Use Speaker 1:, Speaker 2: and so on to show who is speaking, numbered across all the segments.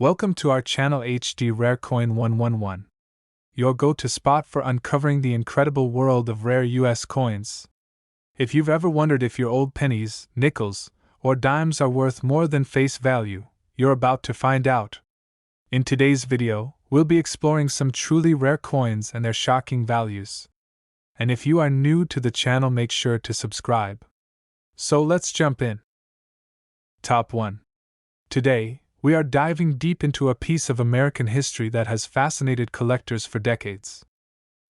Speaker 1: Welcome to our channel HD Rare Coin 111, your go-to spot for uncovering the incredible world of rare US coins. If you've ever wondered if your old pennies, nickels, or dimes are worth more than face value, you're about to find out. In today's video, we'll be exploring some truly rare coins and their shocking values. And if you are new to the channel, make sure to subscribe. So let's jump in. Top 1. Today, we are diving deep into a piece of American history that has fascinated collectors for decades.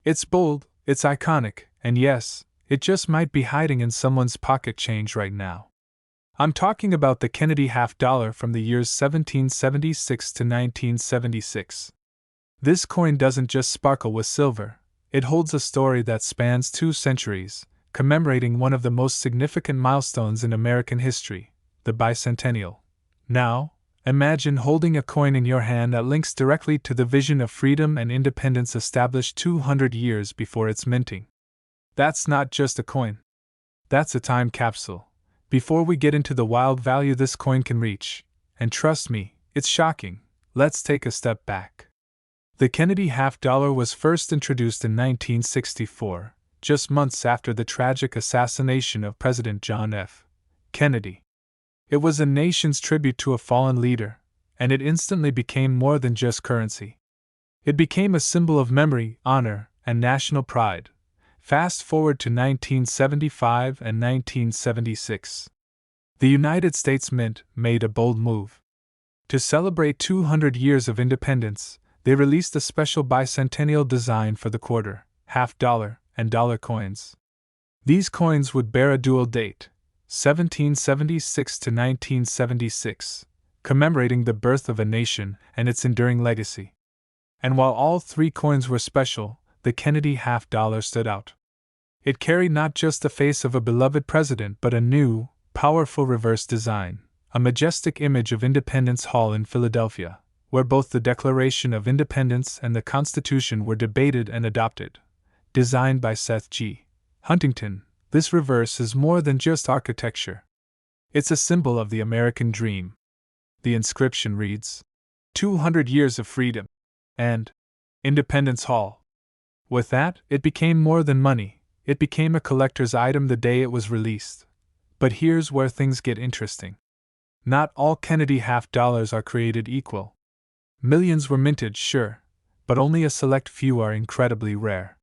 Speaker 1: It's bold, it's iconic, and yes, it just might be hiding in someone's pocket change right now. I'm talking about the Kennedy $50 from the years 1776 to 1976. This coin doesn't just sparkle with silver, it holds a story that spans 2 centuries, commemorating one of the most significant milestones in American history, the bicentennial. Now, imagine holding a coin in your hand that links directly to the vision of freedom and independence established 200 years before its minting. That's not just a coin. That's a time capsule. Before we get into the wild value this coin can reach, and trust me, it's shocking, let's take a step back. The Kennedy $50 was first introduced in 1964, just months after the tragic assassination of President John F. Kennedy. It was a nation's tribute to a fallen leader, and it instantly became more than just currency. It became a symbol of memory, honor, and national pride. Fast forward to 1975 and 1976. The United States Mint made a bold move. To celebrate 200 years of independence, they released a special bicentennial design for the quarter, $50, and dollar coins. These coins would bear a dual date, 1776 to 1976, commemorating the birth of a nation and its enduring legacy. And while all 3 coins were special, the Kennedy $50 stood out. It carried not just the face of a beloved president but a new, powerful reverse design, a majestic image of Independence Hall in Philadelphia, where both the Declaration of Independence and the Constitution were debated and adopted. Designed by Seth G. Huntington, this reverse is more than just architecture. It's a symbol of the American dream. The inscription reads, 200 Years of Freedom, and Independence Hall. With that, it became more than money. It became a collector's item the day it was released. But here's where things get interesting. Not all Kennedy $50 are created equal. Millions were minted, sure, but only a select few are incredibly rare.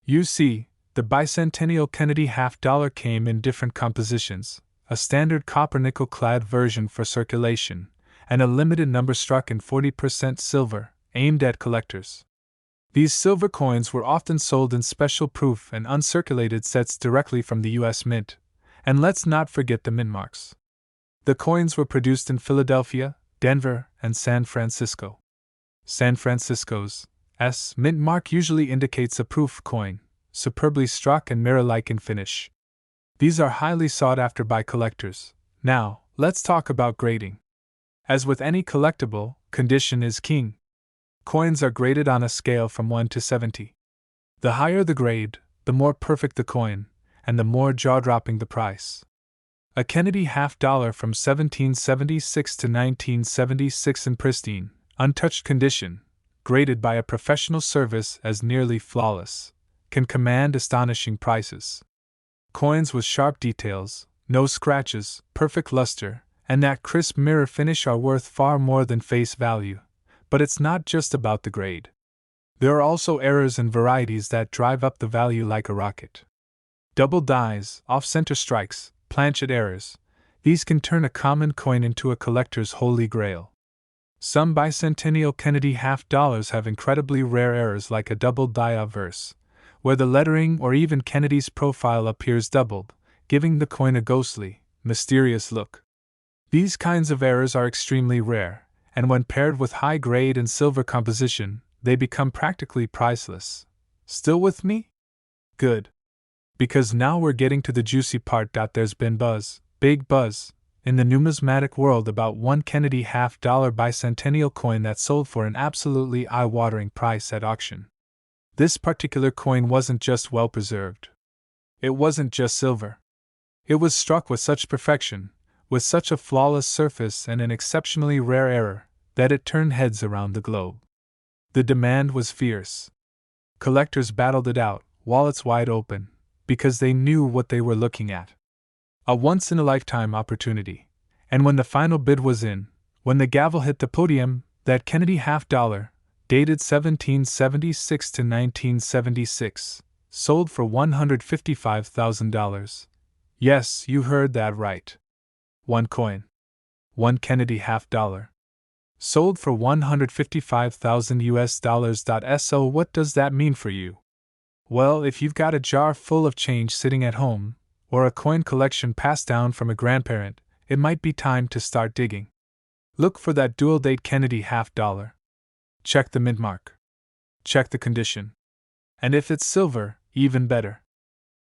Speaker 1: You see, the bicentennial Kennedy $50 came in different compositions, a standard copper nickel-clad version for circulation, and a limited number struck in 40% silver, aimed at collectors. These silver coins were often sold in special proof and uncirculated sets directly from the U.S. Mint, and let's not forget the mint marks. The coins were produced in Philadelphia, Denver, and San Francisco. San Francisco's mint mark usually indicates a proof coin, superbly struck and mirror-like in finish. These are highly sought after by collectors. Now, let's talk about grading. As with any collectible, condition is king. Coins are graded on a scale from 1 to 70. The higher the grade, the more perfect the coin, and the more jaw-dropping the price. A Kennedy $50 from 1776 to 1976 in pristine, untouched condition, graded by a professional service as nearly flawless, can command astonishing prices. Coins with sharp details, no scratches, perfect luster, and that crisp mirror finish are worth far more than face value. But it's not just about the grade. There are also errors and varieties that drive up the value like a rocket. Double dies, off-center strikes, planchet errors, these can turn a common coin into a collector's holy grail. Some bicentennial Kennedy $50 have incredibly rare errors like a double die obverse, where the lettering or even Kennedy's profile appears doubled, giving the coin a ghostly, mysterious look. These kinds of errors are extremely rare, and when paired with high grade and silver composition, they become practically priceless. Still with me? Good. Because now we're getting to the juicy part. There's been buzz, big buzz, in the numismatic world about one Kennedy $50 bicentennial coin that sold for an absolutely eye-watering price at auction. This particular coin wasn't just well preserved. It wasn't just silver. It was struck with such perfection, with such a flawless surface and an exceptionally rare error, that it turned heads around the globe. The demand was fierce. Collectors battled it out, wallets wide open, because they knew what they were looking at. A once-in-a-lifetime opportunity. And when the final bid was in, when the gavel hit the podium, that Kennedy half-dollar, dated 1776 to 1976, sold for $155,000. Yes, you heard that right. One coin. One Kennedy half-dollar. Sold for $155,000. So what does that mean for you? Well, if you've got a jar full of change sitting at home, or a coin collection passed down from a grandparent, it might be time to start digging. Look for that dual-date Kennedy half-dollar. Check the mint mark. Check the condition. And if it's silver, even better.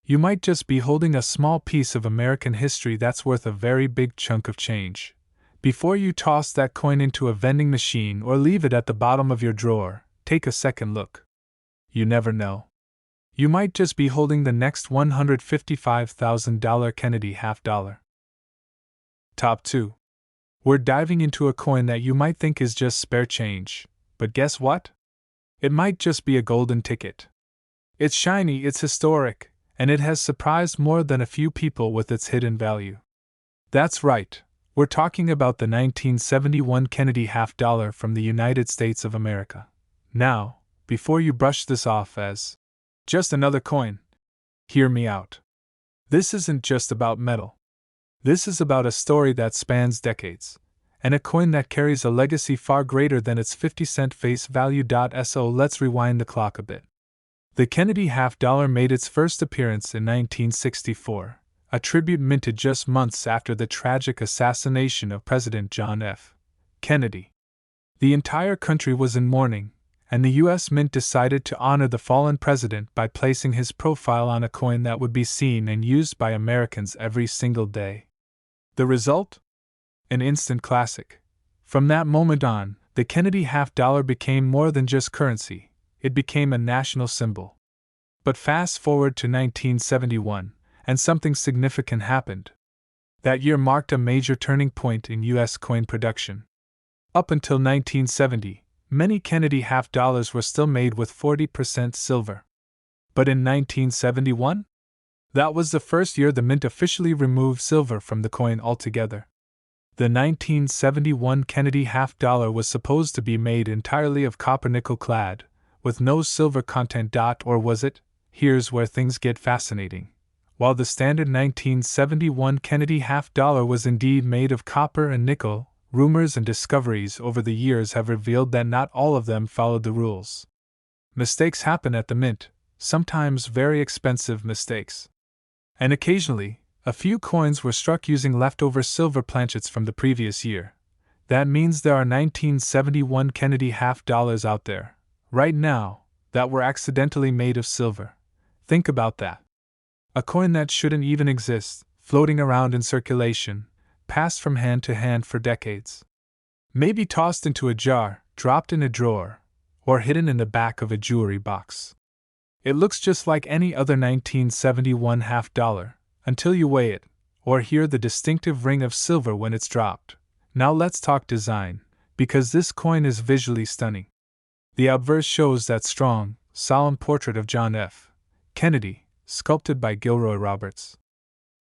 Speaker 1: You might just be holding a small piece of American history that's worth a very big chunk of change. Before you toss that coin into a vending machine or leave it at the bottom of your drawer, take a second look. You never know. You might just be holding the next $155,000 Kennedy half-dollar. Top 2. We're diving into a coin that you might think is just spare change, but guess what? It might just be a golden ticket. It's shiny, it's historic, and it has surprised more than a few people with its hidden value. That's right. We're talking about the 1971 Kennedy half-dollar from the United States of America. Now, before you brush this off as just another coin, hear me out. This isn't just about metal. This is about a story that spans decades, and a coin that carries a legacy far greater than its 50-cent face value. So let's rewind the clock a bit. The Kennedy half-dollar made its first appearance in 1964. A tribute minted just months after the tragic assassination of President John F. Kennedy. The entire country was in mourning, and the U.S. Mint decided to honor the fallen president by placing his profile on a coin that would be seen and used by Americans every single day. The result? An instant classic. From that moment on, the Kennedy half-dollar became more than just currency, it became a national symbol. But fast forward to 1971. And something significant happened. That year marked a major turning point in U.S. coin production. Up until 1970, many Kennedy half-dollars were still made with 40% silver. But in 1971? That was the first year the mint officially removed silver from the coin altogether. The 1971 Kennedy half-dollar was supposed to be made entirely of copper nickel clad, with no silver content. Or was it? Here's where things get fascinating. While the standard 1971 Kennedy half-dollar was indeed made of copper and nickel, rumors and discoveries over the years have revealed that not all of them followed the rules. Mistakes happen at the mint, sometimes very expensive mistakes. And occasionally, a few coins were struck using leftover silver planchets from the previous year. That means there are 1971 Kennedy half-dollars out there, right now, that were accidentally made of silver. Think about that. A coin that shouldn't even exist, floating around in circulation, passed from hand to hand for decades. Maybe tossed into a jar, dropped in a drawer, or hidden in the back of a jewelry box. It looks just like any other 1971 half-dollar, until you weigh it, or hear the distinctive ring of silver when it's dropped. Now let's talk design, because this coin is visually stunning. The obverse shows that strong, solemn portrait of John F. Kennedy, sculpted by Gilroy Roberts.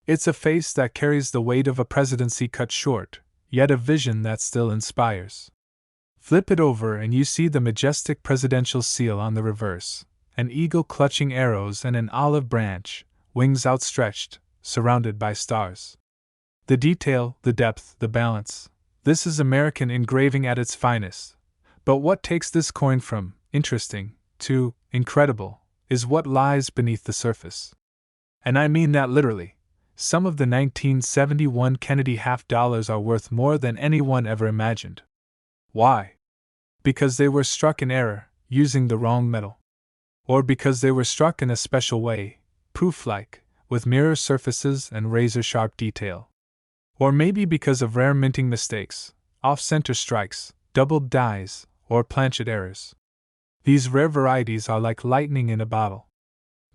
Speaker 1: It's a face that carries the weight of a presidency cut short, yet a vision that still inspires. Flip it over and you see the majestic presidential seal on the reverse, an eagle clutching arrows and an olive branch, wings outstretched, surrounded by stars. The detail, the depth, the balance. This is American engraving at its finest. But what takes this coin from interesting to incredible is what lies beneath the surface. And I mean that literally. Some of the 1971 Kennedy half-dollars are worth more than anyone ever imagined. Why? Because they were struck in error, using the wrong metal. Or because they were struck in a special way, proof-like, with mirror surfaces and razor-sharp detail. Or maybe because of rare minting mistakes, off-center strikes, doubled dies, or planchet errors. These rare varieties are like lightning in a bottle.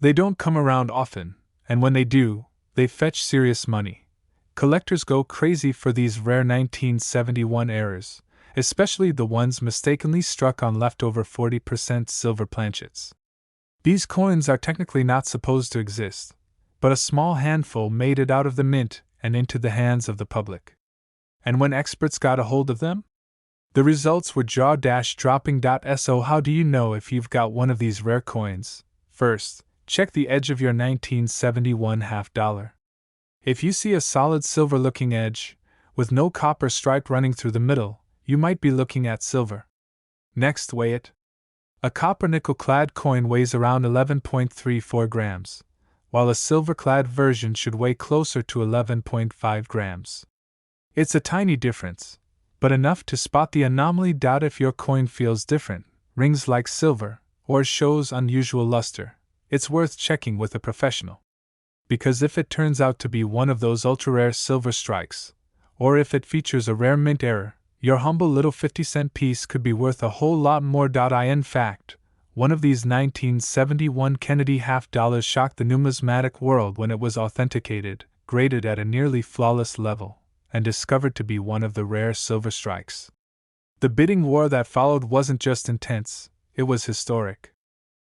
Speaker 1: They don't come around often, and when they do, they fetch serious money. Collectors go crazy for these rare 1971 errors, especially the ones mistakenly struck on leftover 40% silver planchets. These coins are technically not supposed to exist, but a small handful made it out of the mint and into the hands of the public. And when experts got a hold of them? The results were jaw-dropping. So how do you know if you've got one of these rare coins? First, check the edge of your 1971 half dollar. If you see a solid silver-looking edge, with no copper stripe running through the middle, you might be looking at silver. Next, weigh it. A copper nickel-clad coin weighs around 11.34 grams, while a silver-clad version should weigh closer to 11.5 grams. It's a tiny difference, but enough to spot the anomaly. If your coin feels different, rings like silver, or shows unusual luster, it's worth checking with a professional. Because if it turns out to be one of those ultra-rare silver strikes, or if it features a rare mint error, your humble little 50-cent piece could be worth a whole lot more. In fact, one of these 1971 Kennedy half dollars shocked the numismatic world when it was authenticated, graded at a nearly flawless level, and discovered to be one of the rare silver strikes. The bidding war that followed wasn't just intense, it was historic.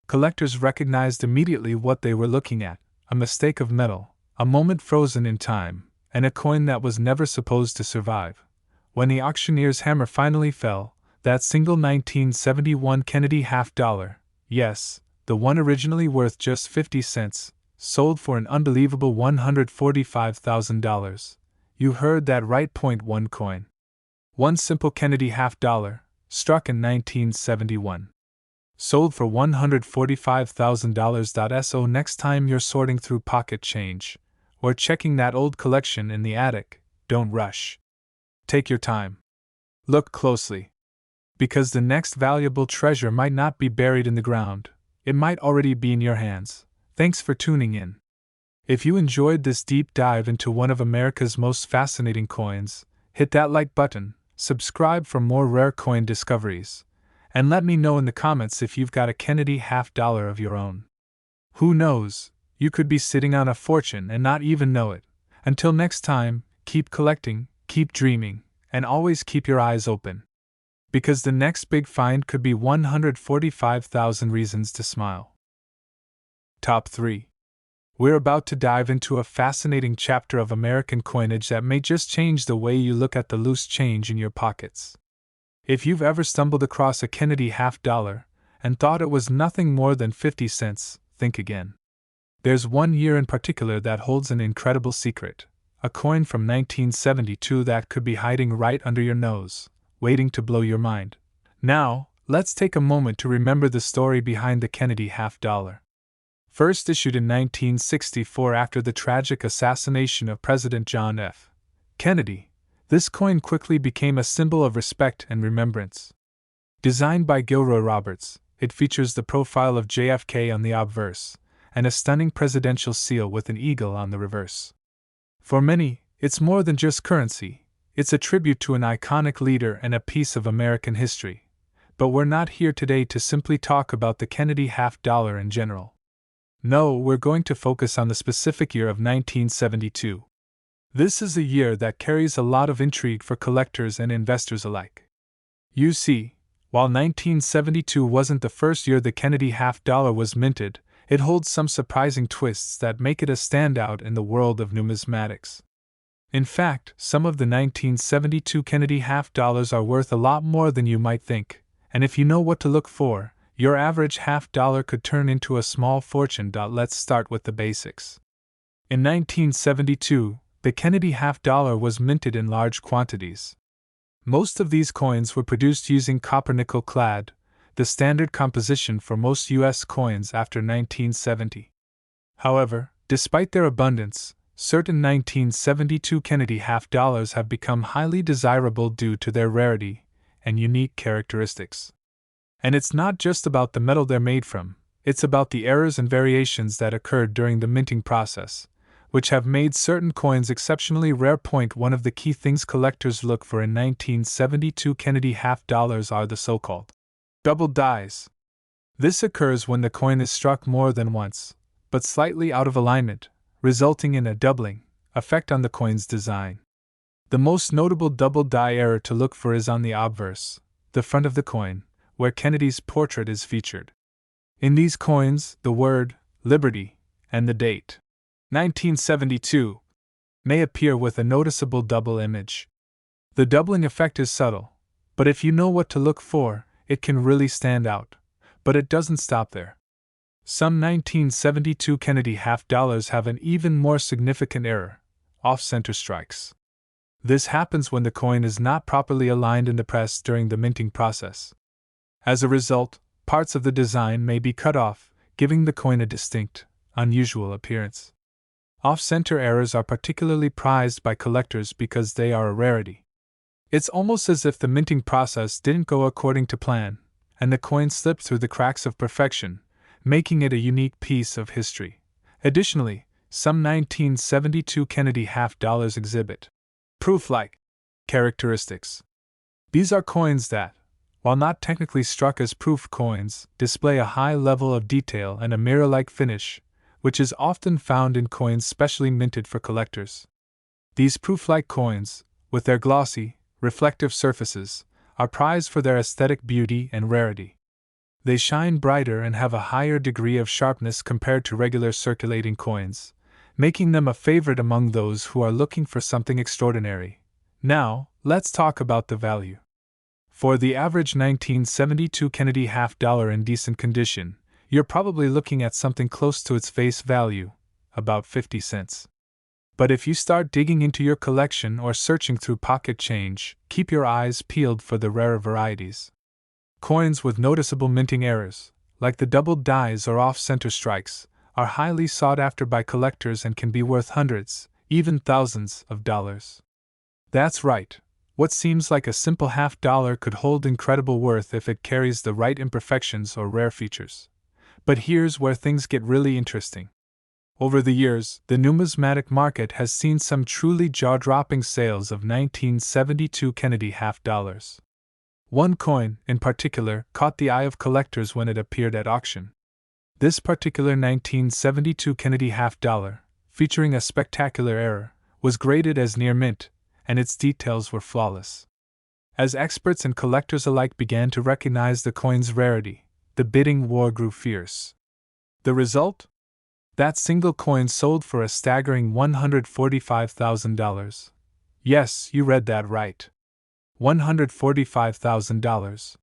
Speaker 1: Collectors recognized immediately what they were looking at: a mistake of metal, a moment frozen in time, and a coin that was never supposed to survive. When the auctioneer's hammer finally fell, that single 1971 Kennedy half dollar, yes, the one originally worth just 50 cents, sold for an unbelievable $145,000. You heard that right. One coin. One simple Kennedy half dollar, struck in 1971. Sold for $145,000. So next time you're sorting through pocket change, or checking that old collection in the attic, don't rush. Take your time. Look closely. Because the next valuable treasure might not be buried in the ground, it might already be in your hands. Thanks for tuning in. If you enjoyed this deep dive into one of America's most fascinating coins, hit that like button, subscribe for more rare coin discoveries, and let me know in the comments if you've got a Kennedy half dollar of your own. Who knows, you could be sitting on a fortune and not even know it. Until next time, keep collecting, keep dreaming, and always keep your eyes open. Because the next big find could be 145,000 reasons to smile. Top 3. We're about to dive into a fascinating chapter of American coinage that may just change the way you look at the loose change in your pockets. If you've ever stumbled across a Kennedy half dollar and thought it was nothing more than 50 cents, think again. There's one year in particular that holds an incredible secret, a coin from 1972 that could be hiding right under your nose, waiting to blow your mind. Now, let's take a moment to remember the story behind the Kennedy half dollar. First issued in 1964 after the tragic assassination of President John F. Kennedy, this coin quickly became a symbol of respect and remembrance. Designed by Gilroy Roberts, it features the profile of JFK on the obverse, and a stunning presidential seal with an eagle on the reverse. For many, it's more than just currency, it's a tribute to an iconic leader and a piece of American history. But we're not here today to simply talk about the Kennedy half dollar in general. No, we're going to focus on the specific year of 1972. This is a year that carries a lot of intrigue for collectors and investors alike. You see, while 1972 wasn't the first year the Kennedy half dollar was minted, it holds some surprising twists that make it a standout in the world of numismatics. In fact, some of the 1972 Kennedy half dollars are worth a lot more than you might think, and if you know what to look for, your average half dollar could turn into a small fortune. Let's start with the basics. In 1972, the Kennedy half dollar was minted in large quantities. Most of these coins were produced using copper nickel clad, the standard composition for most U.S. coins after 1970. However, despite their abundance, certain 1972 Kennedy half dollars have become highly desirable due to their rarity and unique characteristics. And it's not just about the metal they're made from, it's about the errors and variations that occurred during the minting process, which have made certain coins exceptionally rare. One of the key things collectors look for in 1972 Kennedy half dollars are the so-called double dies. This occurs when the coin is struck more than once, but slightly out of alignment, resulting in a doubling effect on the coin's design. The most notable double die error to look for is on the obverse, the front of the coin, where Kennedy's portrait is featured. In these coins, the word Liberty and the date 1972 may appear with a noticeable double image. The doubling effect is subtle, but if you know what to look for, it can really stand out. But it doesn't stop there. Some 1972 Kennedy half dollars have an even more significant error: off-center strikes. This happens when the coin is not properly aligned in the press during the minting process. As a result, parts of the design may be cut off, giving the coin a distinct, unusual appearance. Off-center errors are particularly prized by collectors because they are a rarity. It's almost as if the minting process didn't go according to plan, and the coin slipped through the cracks of perfection, making it a unique piece of history. Additionally, some 1972 Kennedy half dollars exhibit proof-like characteristics. These are coins that, while not technically struck as proof coins, display a high level of detail and a mirror-like finish, which is often found in coins specially minted for collectors. These proof-like coins, with their glossy, reflective surfaces, are prized for their aesthetic beauty and rarity. They shine brighter and have a higher degree of sharpness compared to regular circulating coins, making them a favorite among those who are looking for something extraordinary. Now, let's talk about the value. For the average 1972 Kennedy half dollar in decent condition, you're probably looking at something close to its face value, about 50 cents. But if you start digging into your collection or searching through pocket change, keep your eyes peeled for the rarer varieties. Coins with noticeable minting errors, like the doubled dies or off-center strikes, are highly sought after by collectors and can be worth hundreds, even thousands of dollars. That's right. What seems like a simple half dollar could hold incredible worth if it carries the right imperfections or rare features. But here's where things get really interesting. Over the years, the numismatic market has seen some truly jaw-dropping sales of 1972 Kennedy half dollars. One coin, in particular, caught the eye of collectors when it appeared at auction. This particular 1972 Kennedy half dollar, featuring a spectacular error, was graded as near mint, and its details were flawless. As experts and collectors alike began to recognize the coin's rarity, the bidding war grew fierce. The result? That single coin sold for a staggering $145,000. Yes, you read that right. $145,000.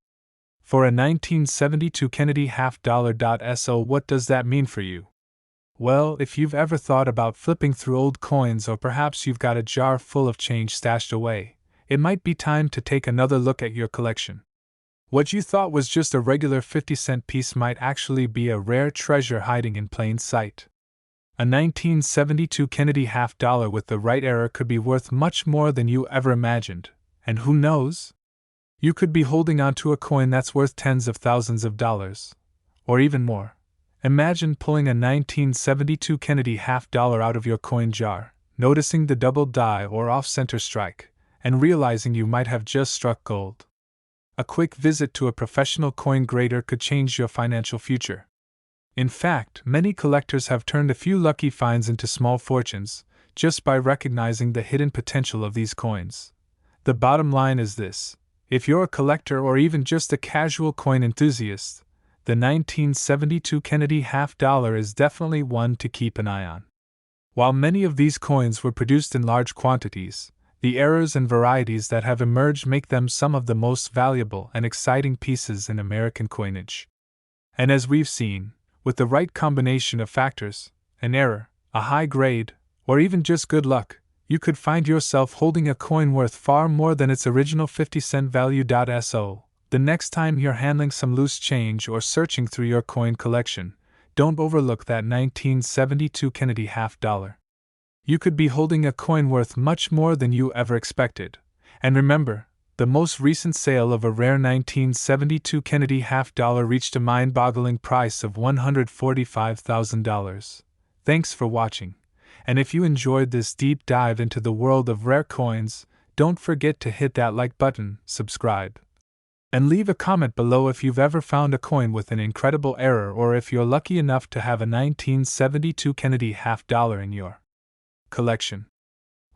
Speaker 1: For a 1972 Kennedy half dollar. So what does that mean for you? Well, if you've ever thought about flipping through old coins, or perhaps you've got a jar full of change stashed away, it might be time to take another look at your collection. What you thought was just a regular 50-cent piece might actually be a rare treasure hiding in plain sight. A 1972 Kennedy half dollar with the right error could be worth much more than you ever imagined, and who knows? You could be holding on to a coin that's worth tens of thousands of dollars, or even more. Imagine pulling a 1972 Kennedy half dollar out of your coin jar, noticing the double die or off-center strike, and realizing you might have just struck gold. A quick visit to a professional coin grader could change your financial future. In fact, many collectors have turned a few lucky finds into small fortunes, just by recognizing the hidden potential of these coins. The bottom line is this: if you're a collector or even just a casual coin enthusiast, the 1972 Kennedy half dollar is definitely one to keep an eye on. While many of these coins were produced in large quantities, the errors and varieties that have emerged make them some of the most valuable and exciting pieces in American coinage. And as we've seen, with the right combination of factors, an error, a high grade, or even just good luck, you could find yourself holding a coin worth far more than its original 50-cent value. So, the next time you're handling some loose change or searching through your coin collection, don't overlook that 1972 Kennedy half dollar. You could be holding a coin worth much more than you ever expected. And remember, the most recent sale of a rare 1972 Kennedy half dollar reached a mind-boggling price of $145,000. Thanks for watching. And if you enjoyed this deep dive into the world of rare coins, don't forget to hit that like button, subscribe, and leave a comment below if you've ever found a coin with an incredible error, or if you're lucky enough to have a 1972 Kennedy half dollar in your collection.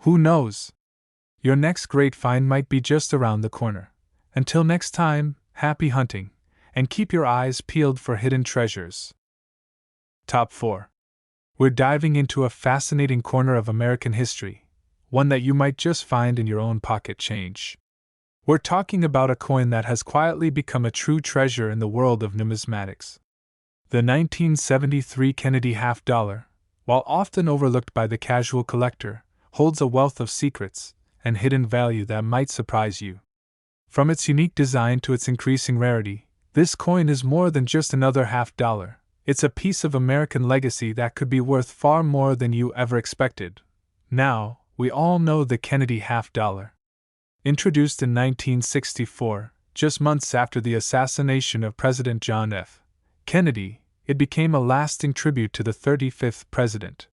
Speaker 1: Who knows? Your next great find might be just around the corner. Until next time, happy hunting, and keep your eyes peeled for hidden treasures. Top 4. We're diving into a fascinating corner of American history, one that you might just find in your own pocket change. We're talking about a coin that has quietly become a true treasure in the world of numismatics. The 1973 Kennedy half dollar, while often overlooked by the casual collector, holds a wealth of secrets and hidden value that might surprise you. From its unique design to its increasing rarity, this coin is more than just another half dollar. It's a piece of American legacy that could be worth far more than you ever expected. Now, we all know the Kennedy half dollar. Introduced in 1964, just months after the assassination of President John F. Kennedy, it became a lasting tribute to the 35th president.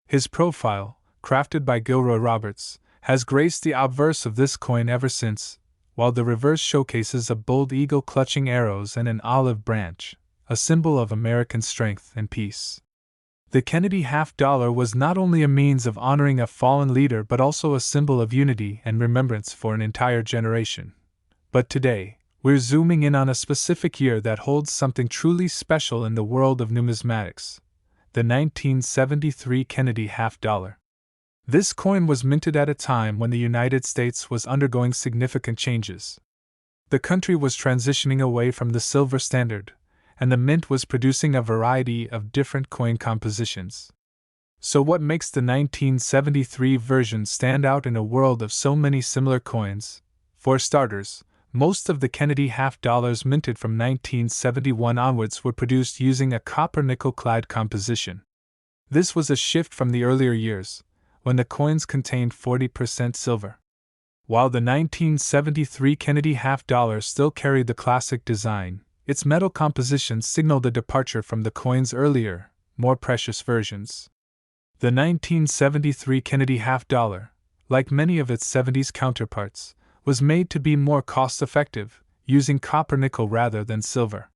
Speaker 1: His profile, crafted by Gilroy Roberts, has graced the obverse of this coin ever since, while the reverse showcases a bold eagle clutching arrows and an olive branch, a symbol of American strength and peace. The Kennedy half dollar was not only a means of honoring a fallen leader but also a symbol of unity and remembrance for an entire generation. But today, we're zooming in on a specific year that holds something truly special in the world of numismatics: the 1973 Kennedy half dollar. This coin was minted at a time when the United States was undergoing significant changes. The country was transitioning away from the silver standard, and the mint was producing a variety of different coin compositions. So what makes the 1973 version stand out in a world of so many similar coins? For starters, most of the Kennedy half dollars minted from 1971 onwards were produced using a copper-nickel clad composition. This was a shift from the earlier years, when the coins contained 40% silver. While the 1973 Kennedy half dollar still carried the classic design, its metal composition signaled a departure from the coin's earlier, more precious versions. The 1973 Kennedy half dollar, like many of its 70s counterparts, was made to be more cost-effective, using copper-nickel rather than silver.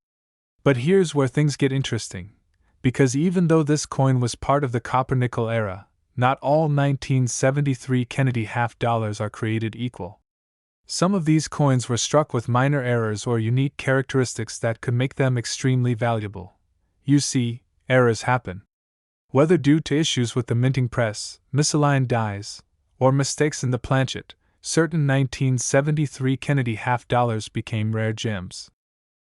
Speaker 1: But here's where things get interesting, because even though this coin was part of the copper-nickel era, not all 1973 Kennedy half dollars are created equal. Some of these coins were struck with minor errors or unique characteristics that could make them extremely valuable. You see, errors happen. Whether due to issues with the minting press, misaligned dies, or mistakes in the planchet, certain 1973 Kennedy half dollars became rare gems.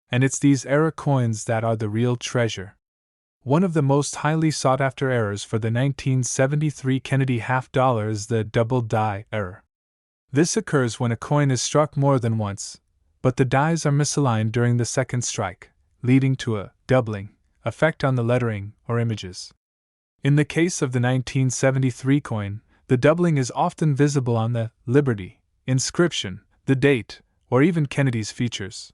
Speaker 1: And it's these error coins that are the real treasure. One of the most highly sought-after errors for the 1973 Kennedy half dollar is the double die error. This occurs when a coin is struck more than once, but the dies are misaligned during the second strike, leading to a doubling effect on the lettering or images. In the case of the 1973 coin, the doubling is often visible on the Liberty inscription, the date, or even Kennedy's features.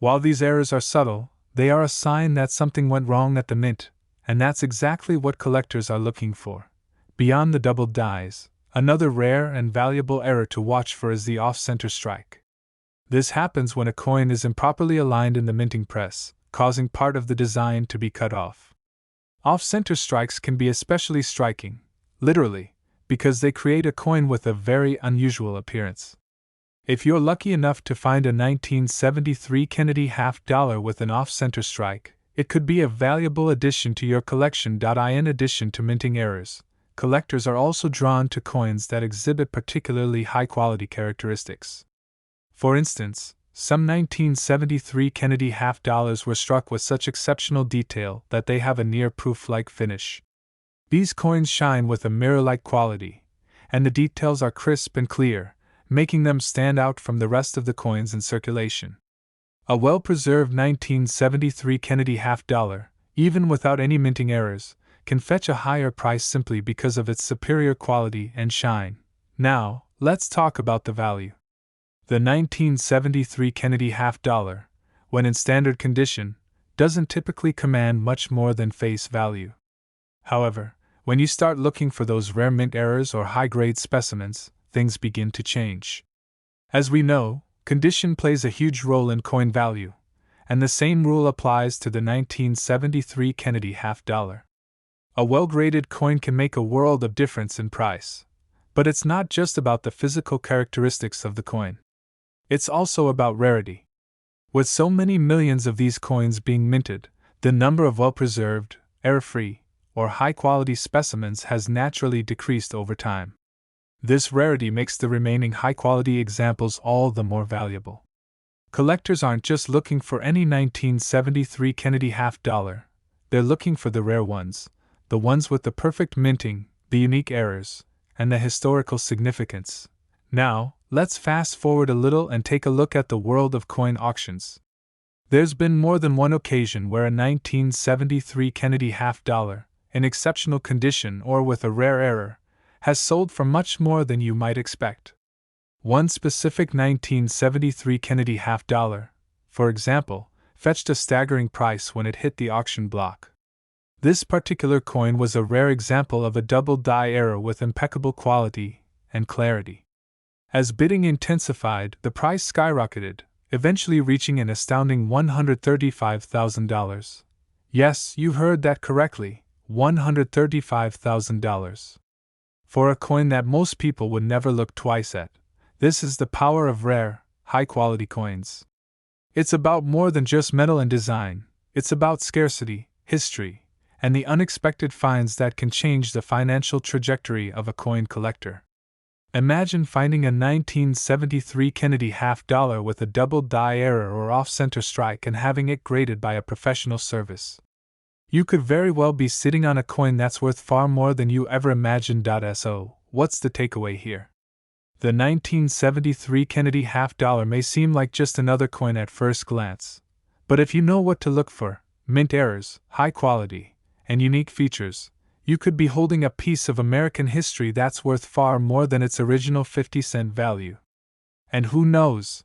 Speaker 1: While these errors are subtle, they are a sign that something went wrong at the mint, and that's exactly what collectors are looking for. Beyond the doubled dies, another rare and valuable error to watch for is the off-center strike. This happens when a coin is improperly aligned in the minting press, causing part of the design to be cut off. Off-center strikes can be especially striking, literally, because they create a coin with a very unusual appearance. If you're lucky enough to find a 1973 Kennedy half dollar with an off-center strike, it could be a valuable addition to your collection. In addition to minting errors, collectors are also drawn to coins that exhibit particularly high-quality characteristics. For instance, some 1973 Kennedy half dollars were struck with such exceptional detail that they have a near-proof-like finish. These coins shine with a mirror-like quality, and the details are crisp and clear, making them stand out from the rest of the coins in circulation. A well-preserved 1973 Kennedy half dollar, even without any minting errors, can fetch a higher price simply because of its superior quality and shine. Now, let's talk about the value. The 1973 Kennedy half dollar, when in standard condition, doesn't typically command much more than face value. However, when you start looking for those rare mint errors or high-grade specimens, things begin to change. As we know, condition plays a huge role in coin value, and the same rule applies to the 1973 Kennedy half dollar. A well-graded coin can make a world of difference in price, But it's not just about the physical characteristics of the coin. It's also about rarity. With so many millions of these coins being minted, the number of well-preserved, error-free, or high-quality specimens has naturally decreased over time. This rarity makes the remaining high-quality examples all the more valuable. Collectors aren't just looking for any 1973 Kennedy half-dollar, they're looking for the rare ones, the ones with the perfect minting, the unique errors, and the historical significance. Now, let's fast forward a little and take a look at the world of coin auctions. There's been more than one occasion where a 1973 Kennedy half-dollar, in exceptional condition or with a rare error, has sold for much more than you might expect. One specific 1973 Kennedy half-dollar, for example, fetched a staggering price when it hit the auction block. This particular coin was a rare example of a double die error with impeccable quality and clarity. As bidding intensified, the price skyrocketed, eventually reaching an astounding $135,000. Yes, you heard that correctly, $135,000. For a coin that most people would never look twice at. This is the power of rare, high-quality coins. It's about more than just metal and design, it's about scarcity, history, and the unexpected finds that can change the financial trajectory of a coin collector. Imagine finding a 1973 Kennedy half-dollar with a double die error or off-center strike and having it graded by a professional service. You could very well be sitting on a coin that's worth far more than you ever imagined. So, what's the takeaway here? The 1973 Kennedy half-dollar may seem like just another coin at first glance, but if you know what to look for, mint errors, high quality, and unique features, you could be holding a piece of American history that's worth far more than its original 50-cent value. And who knows?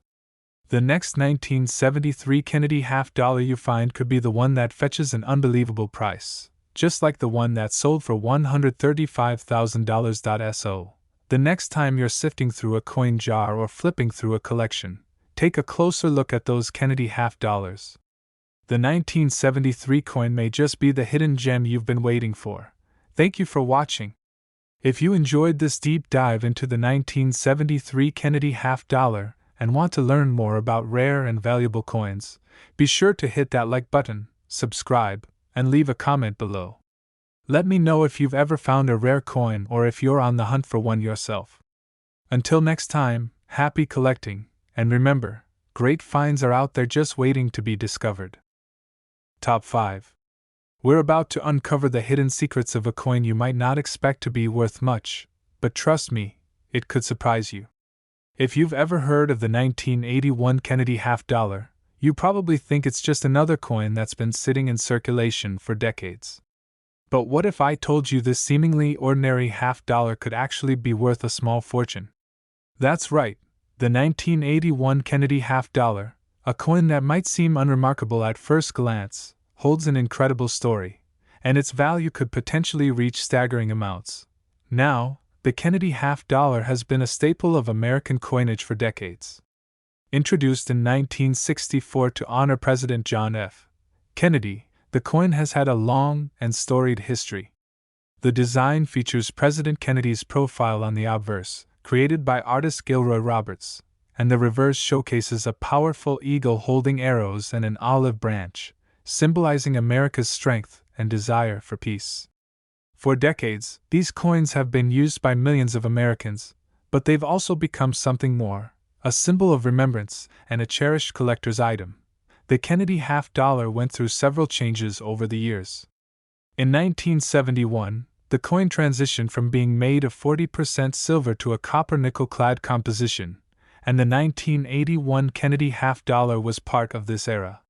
Speaker 1: The next 1973 Kennedy half-dollar you find could be the one that fetches an unbelievable price, just like the one that sold for $135,000. So, the next time you're sifting through a coin jar or flipping through a collection, take a closer look at those Kennedy half-dollars. The 1973 coin may just be the hidden gem you've been waiting for. Thank you for watching. If you enjoyed this deep dive into the 1973 Kennedy half-dollar and want to learn more about rare and valuable coins, be sure to hit that like button, subscribe, and leave a comment below. Let me know if you've ever found a rare coin or if you're on the hunt for one yourself. Until next time, happy collecting, and remember, great finds are out there just waiting to be discovered. Top 5. We're about to uncover the hidden secrets of a coin you might not expect to be worth much, but trust me, it could surprise you. If you've ever heard of the 1981 Kennedy half-dollar, you probably think it's just another coin that's been sitting in circulation for decades. But what if I told you this seemingly ordinary half-dollar could actually be worth a small fortune? That's right, the 1981 Kennedy half-dollar, a coin that might seem unremarkable at first glance, holds an incredible story, and its value could potentially reach staggering amounts. Now, the Kennedy half-dollar has been a staple of American coinage for decades. Introduced in 1964 to honor President John F. Kennedy, the coin has had a long and storied history. The design features President Kennedy's profile on the obverse, created by artist Gilroy Roberts, and the reverse showcases a powerful eagle holding arrows and an olive branch, symbolizing America's strength and desire for peace. For decades, these coins have been used by millions of Americans, but they've also become something more, a symbol of remembrance and a cherished collector's item. The Kennedy half-dollar went through several changes over the years. In 1971, the coin transitioned from being made of 40% silver to a copper-nickel-clad composition, and the 1981 Kennedy half-dollar was part of this era.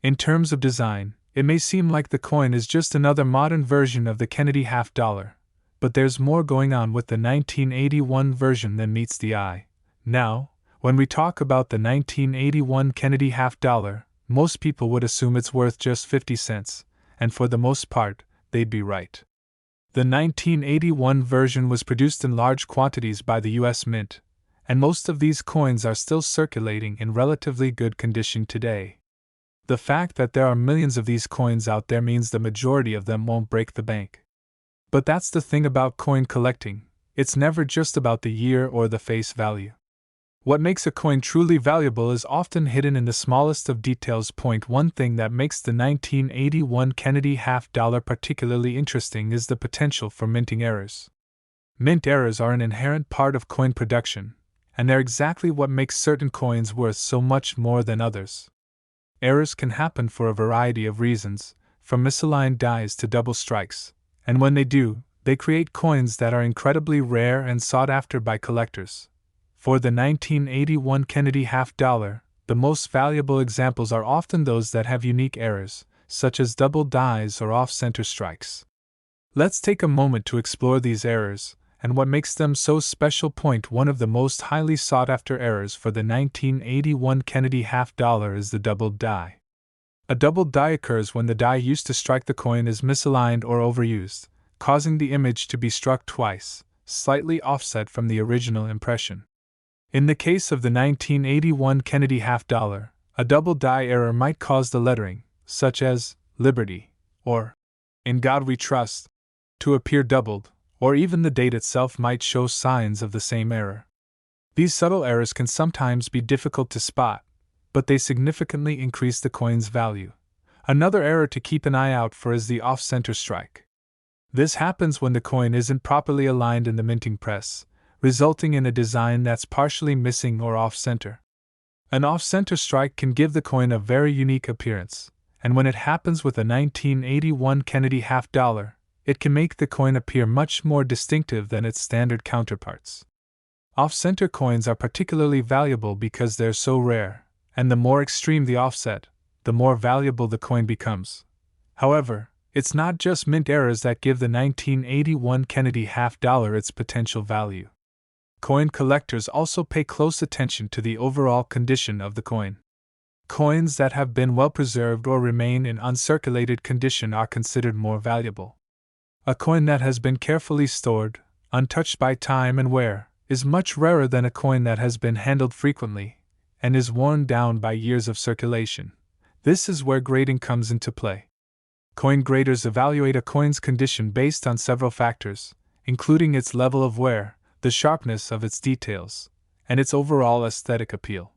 Speaker 1: In terms of design, it may seem like the coin is just another modern version of the Kennedy half-dollar, but there's more going on with the 1981 version than meets the eye. Now, when we talk about the 1981 Kennedy half-dollar, most people would assume it's worth just 50 cents, and for the most part, they'd be right. The 1981 version was produced in large quantities by the U.S. Mint, and most of these coins are still circulating in relatively good condition today. The fact that there are millions of these coins out there means the majority of them won't break the bank. But that's the thing about coin collecting, it's never just about the year or the face value. What makes a coin truly valuable is often hidden in the smallest of details. Point one thing that makes the 1981 Kennedy half-dollar particularly interesting is the potential for minting errors. Mint errors are an inherent part of coin production, and they're exactly what makes certain coins worth so much more than others. Errors can happen for a variety of reasons, from misaligned dies to double strikes, and when they do, they create coins that are incredibly rare and sought after by collectors. For the 1981 Kennedy half-dollar, the most valuable examples are often those that have unique errors, such as double dies or off-center strikes. Let's take a moment to explore these errors and what makes them so special. Point one of the most highly sought-after errors for the 1981 Kennedy half-dollar is the doubled die. A doubled die occurs when the die used to strike the coin is misaligned or overused, causing the image to be struck twice, slightly offset from the original impression. In the case of the 1981 Kennedy half-dollar, a double die error might cause the lettering, such as Liberty or In God We Trust, to appear doubled, or even the date itself might show signs of the same error. These subtle errors can sometimes be difficult to spot, but they significantly increase the coin's value. Another error to keep an eye out for is the off-center strike. This happens when the coin isn't properly aligned in the minting press, resulting in a design that's partially missing or off-center. An off-center strike can give the coin a very unique appearance, and when it happens with a 1981 Kennedy half-dollar, it can make the coin appear much more distinctive than its standard counterparts. Off-center coins are particularly valuable because they're so rare, and the more extreme the offset, the more valuable the coin becomes. However, it's not just mint errors that give the 1981 Kennedy half-dollar its potential value. Coin collectors also pay close attention to the overall condition of the coin. Coins that have been well preserved or remain in uncirculated condition are considered more valuable. A coin that has been carefully stored, untouched by time and wear, is much rarer than a coin that has been handled frequently and is worn down by years of circulation. This is where grading comes into play. Coin graders evaluate a coin's condition based on several factors, including its level of wear, the sharpness of its details, and its overall aesthetic appeal.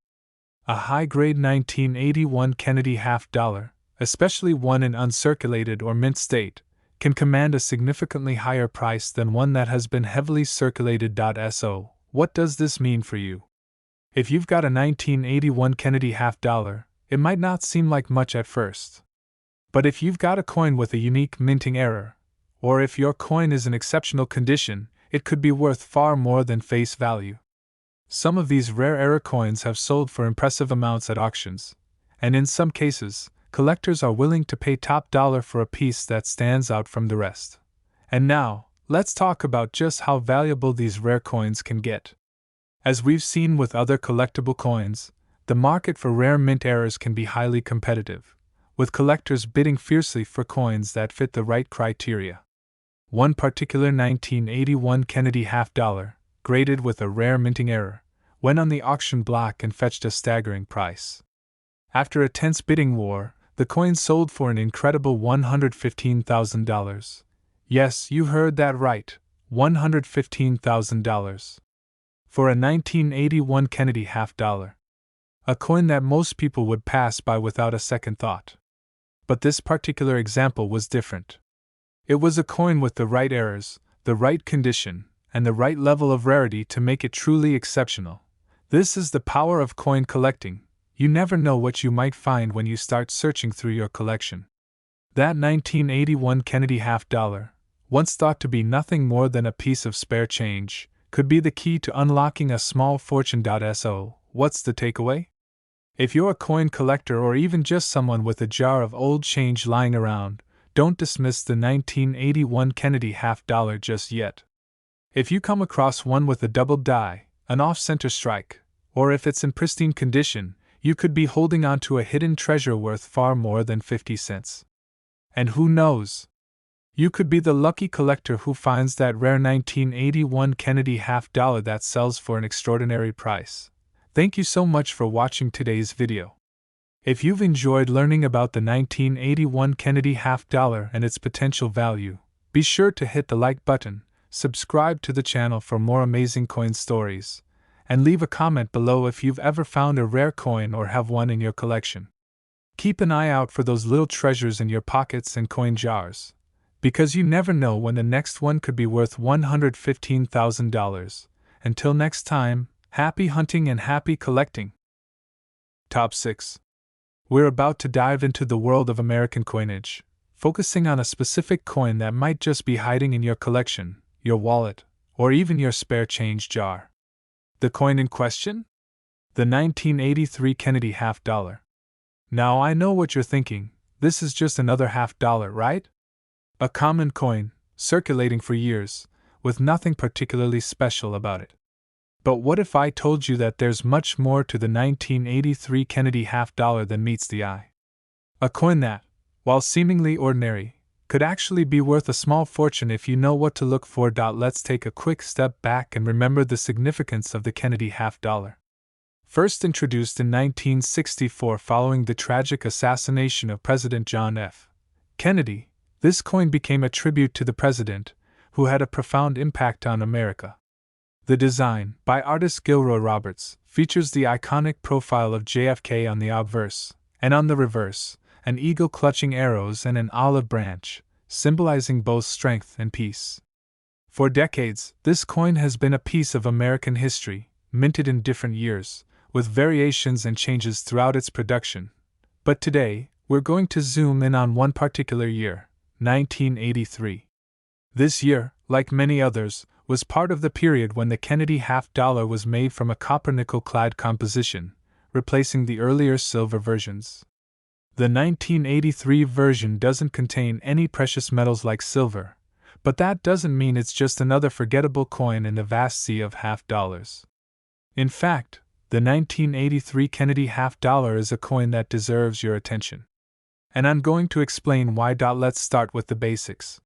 Speaker 1: A high-grade 1981 Kennedy half-dollar, especially one in uncirculated or mint state, can command a significantly higher price than one that has been heavily circulated. So, what does this mean for you? If you've got a 1981 Kennedy half-dollar, it might not seem like much at first. But if you've got a coin with a unique minting error, or if your coin is in exceptional condition, it could be worth far more than face value. Some of these rare error coins have sold for impressive amounts at auctions, and in some cases, collectors are willing to pay top dollar for a piece that stands out from the rest. And now, let's talk about just how valuable these rare coins can get. As we've seen with other collectible coins, the market for rare mint errors can be highly competitive, with collectors bidding fiercely for coins that fit the right criteria. One particular 1981 Kennedy half-dollar, graded with a rare minting error, went on the auction block and fetched a staggering price. After a tense bidding war, the coin sold for an incredible $115,000. Yes, you heard that right, $115,000. For a 1981 Kennedy half-dollar. A coin that most people would pass by without a second thought. But this particular example was different. It was a coin with the right errors, the right condition, and the right level of rarity to make it truly exceptional. This is the power of coin collecting. You never know what you might find when you start searching through your collection. That 1981 Kennedy half-dollar, once thought to be nothing more than a piece of spare change, could be the key to unlocking a small fortune. So, what's the takeaway? If you're a coin collector or even just someone with a jar of old change lying around, don't dismiss the 1981 Kennedy half-dollar just yet. If you come across one with a double die, an off-center strike, or if it's in pristine condition, you could be holding on to a hidden treasure worth far more than 50 cents. And who knows? You could be the lucky collector who finds that rare 1981 Kennedy half-dollar that sells for an extraordinary price. Thank you so much for watching today's video. If you've enjoyed learning about the 1981 Kennedy half-dollar and its potential value, be sure to hit the like button, subscribe to the channel for more amazing coin stories, and leave a comment below if you've ever found a rare coin or have one in your collection. Keep an eye out for those little treasures in your pockets and coin jars, because you never know when the next one could be worth $115,000. Until next time, happy hunting and happy collecting. Top 6. We're about to dive into the world of American coinage, focusing on a specific coin that might just be hiding in your collection, your wallet, or even your spare change jar. The coin in question? The 1983 Kennedy half dollar. Now I know what you're thinking, this is just another half dollar, right? A common coin, circulating for years, with nothing particularly special about it. But what if I told you that there's much more to the 1983 Kennedy half dollar than meets the eye? A coin that, while seemingly ordinary, could actually be worth a small fortune if you know what to look for. Let's take a quick step back and remember the significance of the Kennedy half dollar. First introduced in 1964 following the tragic assassination of President John F. Kennedy, this coin became a tribute to the president, who had a profound impact on America. The design, by artist Gilroy Roberts, features the iconic profile of JFK on the obverse, and on the reverse, an eagle clutching arrows and an olive branch, symbolizing both strength and peace. For decades, this coin has been a piece of American history, minted in different years, with variations and changes throughout its production. But today, we're going to zoom in on one particular year, 1983. This year, like many others, was part of the period when the Kennedy half dollar was made from a copper-nickel-clad composition, replacing the earlier silver versions. The 1983 version doesn't contain any precious metals like silver, but that doesn't mean it's just another forgettable coin in the vast sea of half dollars. In fact, the 1983 Kennedy half dollar is a coin that deserves your attention. And I'm going to explain why. Let's start with the basics.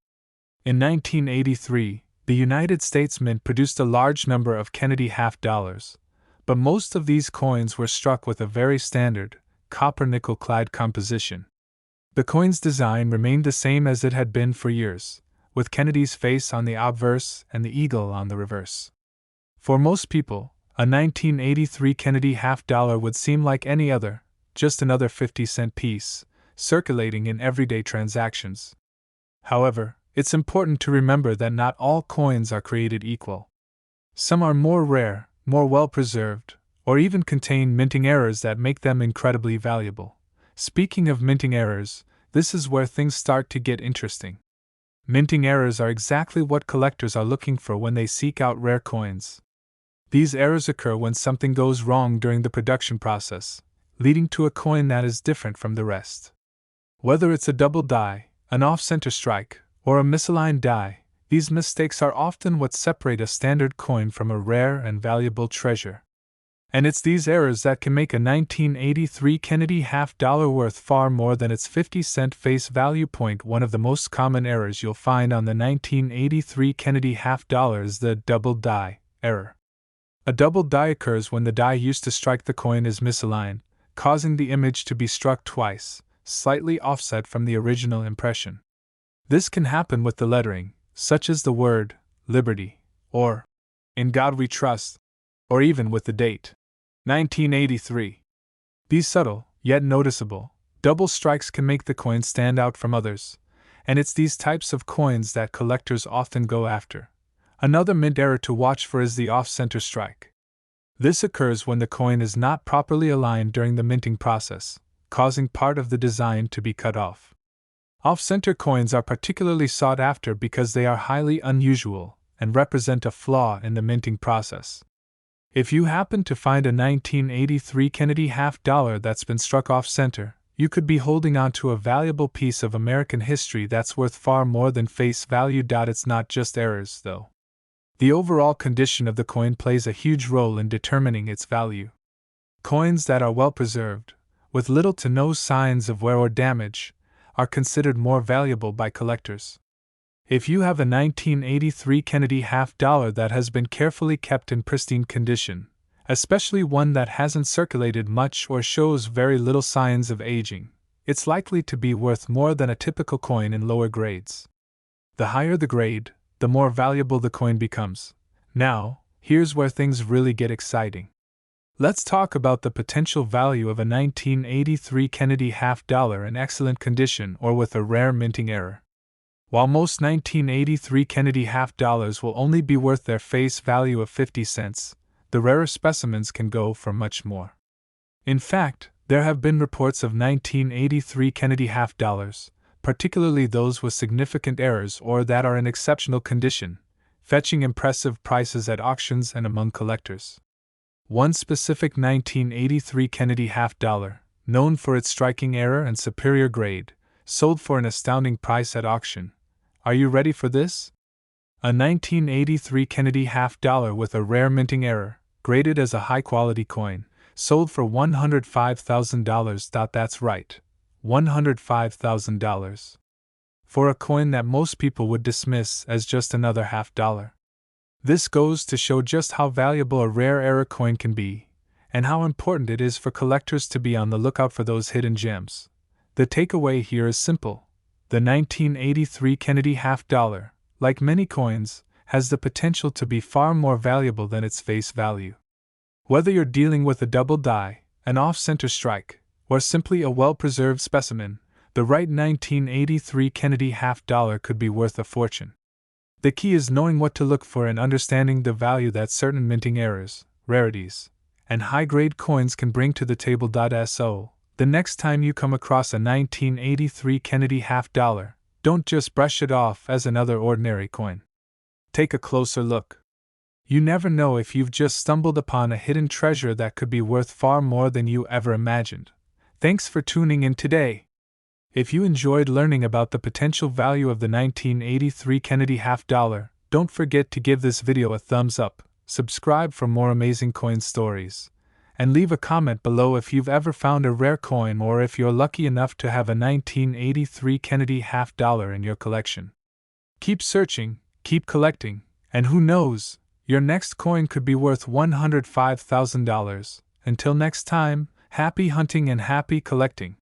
Speaker 1: In 1983, the United States Mint produced a large number of Kennedy half dollars, but most of these coins were struck with a very standard, copper-nickel-clad composition. The coin's design remained the same as it had been for years, with Kennedy's face on the obverse and the eagle on the reverse. For most people, a 1983 Kennedy half dollar would seem like any other, just another 50-cent piece, circulating in everyday transactions. However, it's important to remember that not all coins are created equal. Some are more rare, more well-preserved, or even contain minting errors that make them incredibly valuable. Speaking of minting errors, this is where things start to get interesting. Minting errors are exactly what collectors are looking for when they seek out rare coins. These errors occur when something goes wrong during the production process, leading to a coin that is different from the rest. Whether it's a double die, an off-center strike, or a misaligned die, these mistakes are often what separate a standard coin from a rare and valuable treasure. And it's these errors that can make a 1983 Kennedy half dollar worth far more than its 50-cent face value. One of the most common errors you'll find on the 1983 Kennedy half dollar is the double die error. A double die occurs when the die used to strike the coin is misaligned, causing the image to be struck twice, slightly offset from the original impression. This can happen with the lettering, such as the word Liberty, or In God We Trust, or even with the date 1983. These subtle, yet noticeable, double strikes can make the coin stand out from others, and it's these types of coins that collectors often go after. Another mint error to watch for is the off-center strike. This occurs when the coin is not properly aligned during the minting process, causing part of the design to be cut off. Off-center coins are particularly sought after because they are highly unusual and represent a flaw in the minting process. If you happen to find a 1983 Kennedy half dollar that's been struck off-center, you could be holding on to a valuable piece of American history that's worth far more than face value. It's not just errors, though. The overall condition of the coin plays a huge role in determining its value. Coins that are well preserved, with little to no signs of wear or damage, are considered more valuable by collectors. If you have a 1983 Kennedy half dollar that has been carefully kept in pristine condition, especially one that hasn't circulated much or shows very little signs of aging, it's likely to be worth more than a typical coin in lower grades. The higher the grade, the more valuable the coin becomes. Now, here's where things really get exciting. Let's talk about the potential value of a 1983 Kennedy half-dollar in excellent condition or with a rare minting error. While most 1983 Kennedy half-dollars will only be worth their face value of 50 cents, the rarer specimens can go for much more. In fact, there have been reports of 1983 Kennedy half-dollars, particularly those with significant errors or that are in exceptional condition, fetching impressive prices at auctions and among collectors. One specific 1983 Kennedy half-dollar, known for its striking error and superior grade, sold for an astounding price at auction. Are you ready for this? A 1983 Kennedy half-dollar with a rare minting error, graded as a high-quality coin, sold for $105,000. That's right, $105,000. For a coin that most people would dismiss as just another half-dollar. This goes to show just how valuable a rare error coin can be, and how important it is for collectors to be on the lookout for those hidden gems. The takeaway here is simple. The 1983 Kennedy half-dollar, like many coins, has the potential to be far more valuable than its face value. Whether you're dealing with a double die, an off-center strike, or simply a well-preserved specimen, the right 1983 Kennedy half-dollar could be worth a fortune. The key is knowing what to look for and understanding the value that certain minting errors, rarities, and high-grade coins can bring to the table. So, the next time you come across a 1983 Kennedy half-dollar, don't just brush it off as another ordinary coin. Take a closer look. You never know if you've just stumbled upon a hidden treasure that could be worth far more than you ever imagined. Thanks for tuning in today. If you enjoyed learning about the potential value of the 1983 Kennedy half-dollar, don't forget to give this video a thumbs up, subscribe for more amazing coin stories, and leave a comment below if you've ever found a rare coin or if you're lucky enough to have a 1983 Kennedy half-dollar in your collection. Keep searching, keep collecting, and who knows, your next coin could be worth $105,000. Until next time, happy hunting and happy collecting.